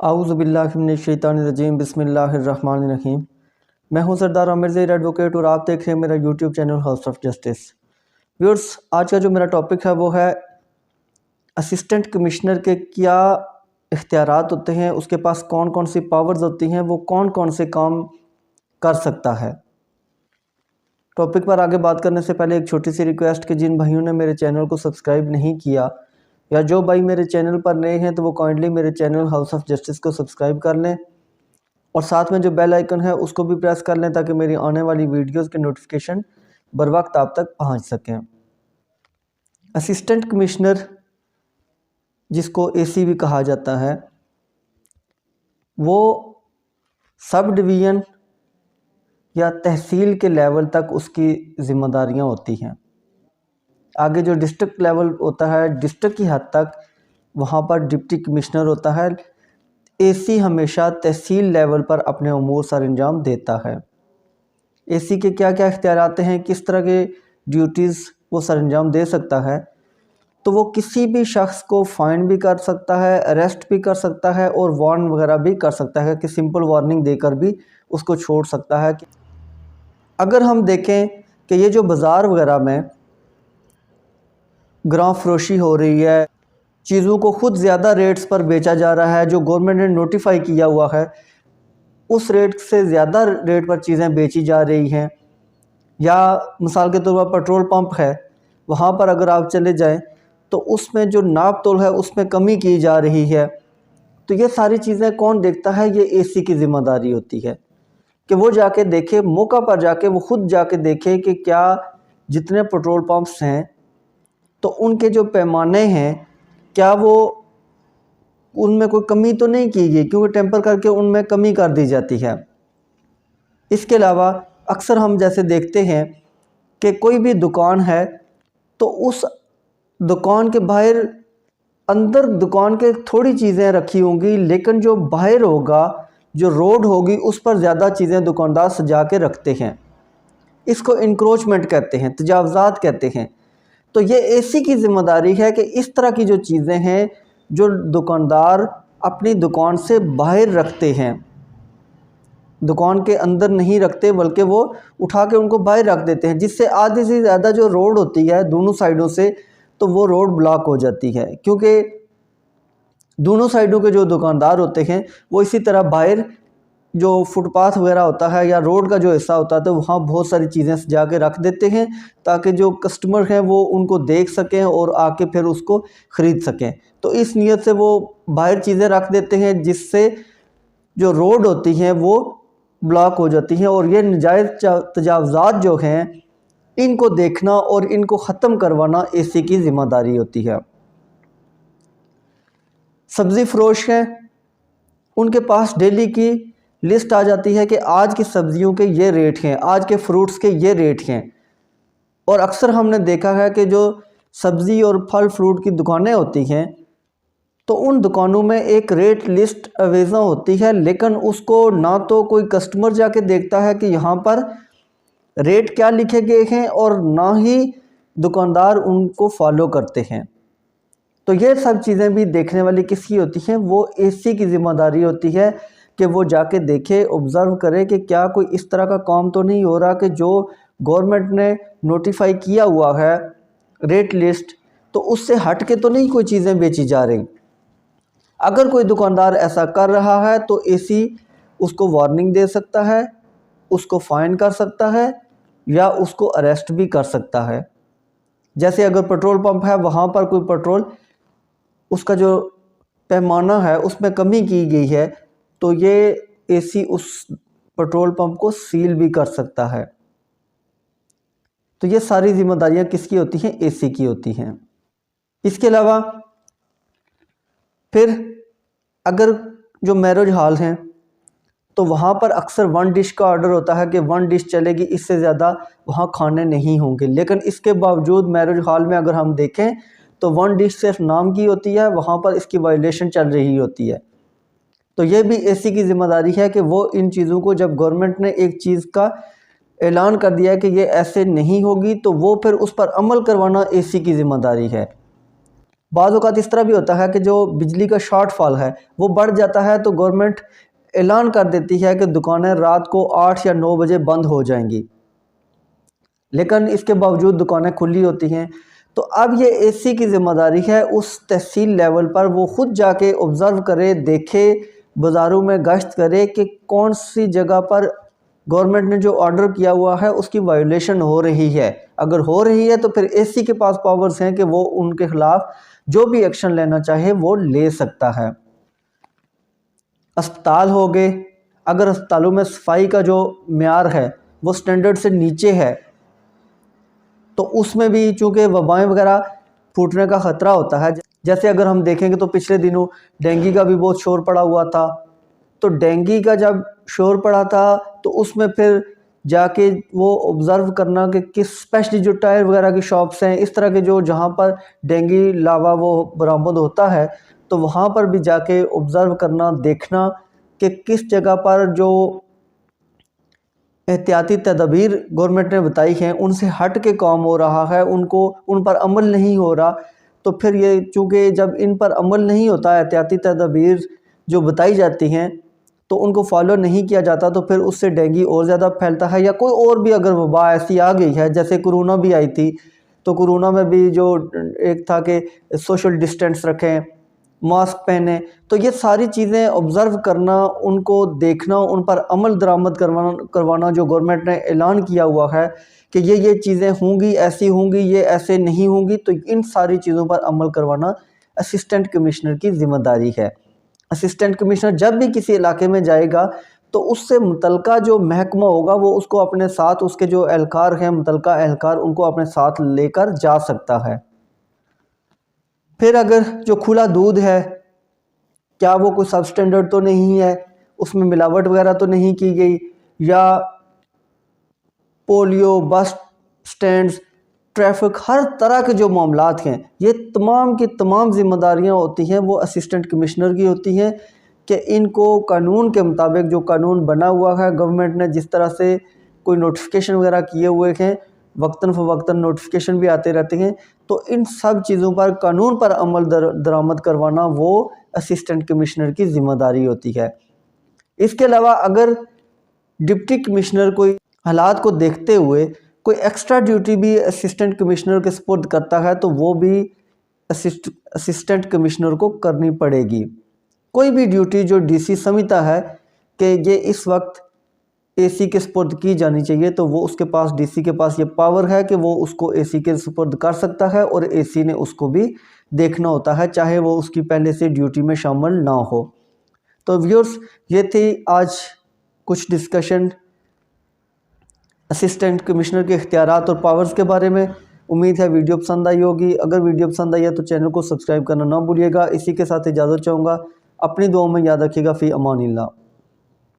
आऊज़ुबिल्लाहिमिनश्शैतानिर्रजीम बिस्मिल्लाहिर्रहमानिर्रहीम। मैं हूं सरदार आमिर ज़हीर एडवोकेट और आप देख रहे हैं मेरा YouTube channel house of justice. Viewers, आज का जो मेरा टॉपिक है वो है असिस्टेंट कमिश्नर के क्या इख्तियारात होते हैं, उसके पास कौन कौन सी पावर्स होती हैं, वो कौन कौन से काम कर सकता है। टॉपिक पर आगे बात करने से पहले एक छोटी सी रिक्वेस्ट कि जिन भाइयों ने मेरे चैनल को सब्सक्राइब नहीं किया या जो भाई मेरे चैनल पर नए हैं तो वो काइंडली मेरे चैनल हाउस ऑफ जस्टिस को सब्सक्राइब कर लें और साथ में जो बेल आइकन है उसको भी प्रेस कर लें ताकि मेरी आने वाली वीडियोस के नोटिफिकेशन बर वक्त आप तक पहुंच सकें। असिस्टेंट कमिश्नर, जिसको एसी भी कहा जाता है, वो सब डिवीज़न या तहसील के लेवल तक उसकी ज़िम्मेदारियां होती हैं। आगे जो डिस्ट्रिक्ट लेवल होता है, डिस्ट्रिक्ट की हद तक वहाँ पर डिप्टी कमिश्नर होता है। एसी हमेशा तहसील लेवल पर अपने अमूर सर अंजाम देता है। एसी के क्या क्या इख्तियारात हैं, किस तरह के ड्यूटीज़ वो सर अंजाम दे सकता है, तो वो किसी भी शख्स को फ़ाइन भी कर सकता है, अरेस्ट भी कर सकता है और वार्न वगैरह भी कर सकता है कि सिंपल वार्निंग देकर भी उसको छोड़ सकता है। अगर हम देखें कि ये जो बाज़ार वगैरह में ग्राम फरोशी हो रही है, चीज़ों को ख़ुद ज़्यादा रेट्स पर बेचा जा रहा है, जो गवर्नमेंट ने नोटिफाई किया हुआ है उस रेट से ज़्यादा रेट पर चीज़ें बेची जा रही हैं, या मिसाल के तौर पर पेट्रोल पंप है, वहाँ पर अगर आप चले जाएं तो उसमें जो नाप तोल है उसमें कमी की जा रही है, तो ये सारी चीज़ें कौन देखता है? ये एसी की ज़िम्मेदारी होती है कि वो जाके देखे, मौका पर जाके वो ख़ुद जाके देखे कि क्या जितने पेट्रोल पंप्स हैं तो उनके जो पैमाने हैं क्या वो उनमें कोई कमी तो नहीं की गई, क्योंकि टेम्पर करके उनमें कमी कर दी जाती है। इसके अलावा अक्सर हम जैसे देखते हैं कि कोई भी दुकान है तो उस दुकान के बाहर अंदर दुकान के थोड़ी चीज़ें रखी होंगी, लेकिन जो बाहर होगा, जो रोड होगी, उस पर ज़्यादा चीज़ें दुकानदार सजा के रखते हैं। इसको इंक्रोचमेंट कहते हैं, तजावज़ात कहते हैं। तो ये एसी की ज़िम्मेदारी है कि इस तरह की जो चीज़ें हैं जो दुकानदार अपनी दुकान से बाहर रखते हैं, दुकान के अंदर नहीं रखते बल्कि वो उठा के उनको बाहर रख देते हैं, जिससे आधे से ज़्यादा जो रोड होती है दोनों साइडों से, तो वो रोड ब्लॉक हो जाती है, क्योंकि दोनों साइडों के जो दुकानदार होते हैं वो इसी तरह बाहर जो फुटपाथ वगैरह होता है या रोड का जो हिस्सा होता है तो वहाँ बहुत सारी चीज़ें सजा के रख देते हैं ताकि जो कस्टमर हैं वो उनको देख सकें और आके फिर उसको ख़रीद सकें। तो इस नीयत से वो बाहर चीज़ें रख देते हैं, जिससे जो रोड होती हैं वो ब्लॉक हो जाती हैं, और ये नाजायज़ तजावज़ात जो हैं इनको देखना और इनको ख़त्म करवाना एसी की ज़िम्मेदारी होती है। सब्ज़ी फ़रोश हैं, उनके पास डेली की लिस्ट आ जाती है कि आज की सब्ज़ियों के ये रेट हैं, आज के फ्रूट्स के ये रेट हैं, और अक्सर हमने देखा है कि जो सब्ज़ी और फल फ्रूट की दुकानें होती हैं तो उन दुकानों में एक रेट लिस्ट अवेज़ा होती है, लेकिन उसको ना तो कोई कस्टमर जाके देखता है कि यहाँ पर रेट क्या लिखे गए हैं और ना ही दुकानदार उनको फॉलो करते हैं। तो ये सब चीज़ें भी देखने वाली किसकी होती हैं? वो एसी की ज़िम्मेदारी होती है कि वो जाके देखे, ऑब्ज़र्व करे कि क्या कोई इस तरह का काम तो नहीं हो रहा कि जो गवर्नमेंट ने नोटिफाई किया हुआ है रेट लिस्ट, तो उससे हट के तो नहीं कोई चीज़ें बेची जा रही। अगर कोई दुकानदार ऐसा कर रहा है तो एसी उसको वार्निंग दे सकता है, उसको फ़ाइन कर सकता है या उसको अरेस्ट भी कर सकता है। जैसे अगर पेट्रोल पंप है, वहाँ पर कोई पेट्रोल उसका जो पैमाना है उसमें कमी की गई है तो ये एसी उस पेट्रोल पंप को सील भी कर सकता है। तो ये सारी जिम्मेदारियां किसकी होती हैं? एसी की होती हैं। इसके अलावा फिर अगर जो मैरिज हॉल हैं तो वहाँ पर अक्सर वन डिश का ऑर्डर होता है कि वन डिश चलेगी, इससे ज़्यादा वहाँ खाने नहीं होंगे, लेकिन इसके बावजूद मैरिज हॉल में अगर हम देखें तो वन डिश सिर्फ नाम की होती है, वहाँ पर इसकी वायलेशन चल रही होती है। तो ये भी एसी की ज़िम्मेदारी है कि वो इन चीज़ों को, जब गवर्नमेंट ने एक चीज़ का ऐलान कर दिया है कि ये ऐसे नहीं होगी, तो वो फिर उस पर अमल करवाना एसी की ज़िम्मेदारी है। बाज़ औक़ात इस तरह भी होता है कि जो बिजली का शॉर्टफॉल है वो बढ़ जाता है, तो गवर्नमेंट ऐलान कर देती है कि दुकानें रात को 8 या 9 बजे बंद हो जाएंगी, लेकिन इसके बावजूद दुकानें खुली होती हैं। तो अब ये एसी की ज़िम्मेदारी है उस तहसील लेवल पर वो ख़ुद जाके ऑब्ज़र्व करे, देखे, बाज़ारों में गश्त करे कि कौन सी जगह पर गवर्नमेंट ने जो ऑर्डर किया हुआ है उसकी वायोलेशन हो रही है। अगर हो रही है तो फिर एसी के पास पावर्स हैं कि वो उनके ख़िलाफ़ जो भी एक्शन लेना चाहे वो ले सकता है। अस्पताल हो गए, अगर अस्पतालों में सफाई का जो म्यार है वो स्टैंडर्ड से नीचे है तो उसमें भी चूँकि वबाएँ वगैरह फूटने का ख़तरा होता है। जैसे अगर हम देखेंगे तो पिछले दिनों डेंगू का भी बहुत शोर पड़ा हुआ था। तो डेंगू का जब शोर पड़ा था तो उसमें फिर जाके वो ऑब्ज़र्व करना कि किस स्पेशली जो टायर वगैरह की शॉप्स हैं, इस तरह के जो जहाँ पर डेंगू लावा वो बरामद होता है, तो वहाँ पर भी जाके ऑब्ज़र्व करना, देखना कि किस जगह पर जो एहतियाती तदबीर गवर्नमेंट ने बताई हैं उनसे हट के काम हो रहा है, उनको उन पर अमल नहीं हो रहा। तो फिर ये चूँकि जब इन पर अमल नहीं होता, एहतियाती तदबीर जो बताई जाती हैं तो उनको फॉलो नहीं किया जाता, तो फिर उससे डेंगू और ज़्यादा फैलता है। या कोई और भी अगर वबा ऐसी आ गई है, जैसे कोरोना भी आई थी, तो कोरोना में भी जो एक था कि सोशल डिस्टेंस रखें, मास्क पहने, तो ये सारी चीज़ें ऑब्ज़र्व करना, उनको देखना, उन पर अमल दरामद करवाना जो गवर्नमेंट ने ऐलान किया हुआ है कि ये चीज़ें होंगी, ऐसी होंगी, ये ऐसे नहीं होंगी, तो इन सारी चीज़ों पर अमल करवाना असिस्टेंट कमिश्नर की ज़िम्मेदारी है। असिस्टेंट कमिश्नर जब भी किसी इलाके में जाएगा तो उससे मुतलका जो महकमा होगा वो उसको अपने साथ, उसके जो एहलकार हैं, मुतलका एहलकार, उनको अपने साथ लेकर जा सकता है। फिर अगर जो खुला दूध है, क्या वो कोई सब स्टैंडर्ड तो नहीं है, उसमें मिलावट वगैरह तो नहीं की गई, या पोलियो, बस स्टैंड्स, ट्रैफिक, हर तरह के जो मामलात हैं, ये तमाम की तमाम ज़िम्मेदारियाँ होती हैं वो असिस्टेंट कमिश्नर की होती हैं कि इनको कानून के मुताबिक, जो कानून बना हुआ है, गवर्नमेंट ने जिस तरह से कोई नोटिफिकेशन वगैरह किए हुए हैं, वक्तन फ़वक्तन नोटिफिकेशन भी आते रहते हैं, तो इन सब चीज़ों पर, कानून पर अमल दरामद करवाना वो असिस्टेंट कमिश्नर की ज़िम्मेदारी होती है। इसके अलावा अगर डिप्टी कमिश्नर कोई हालात को देखते हुए कोई एक्स्ट्रा ड्यूटी भी असिस्टेंट कमिश्नर के सुपुर्द करता है तो वो भी असिस्टेंट कमिश्नर को करनी पड़ेगी। कोई भी ड्यूटी जो डीसी समझता है कि ये इस वक्त एसी के सुपुर्द की जानी चाहिए, तो वो उसके पास, डीसी के पास ये पावर है कि वो उसको एसी के सुपुर्द कर सकता है, और एसी ने उसको भी देखना होता है, चाहे वो उसकी पहले से ड्यूटी में शामिल ना हो। तो व्यूअर्स, ये थी आज कुछ डिस्कशन असिस्टेंट कमिश्नर के इख्तियारात और पावर्स के बारे में। उम्मीद है वीडियो पसंद आई होगी। अगर वीडियो पसंद आई है तो चैनल को सब्सक्राइब करना ना भूलिएगा। इसी के साथ इजाज़त चाहूँगा। अपनी दुआओं में याद रखिएगा। फ़ी अमानिल्लाह।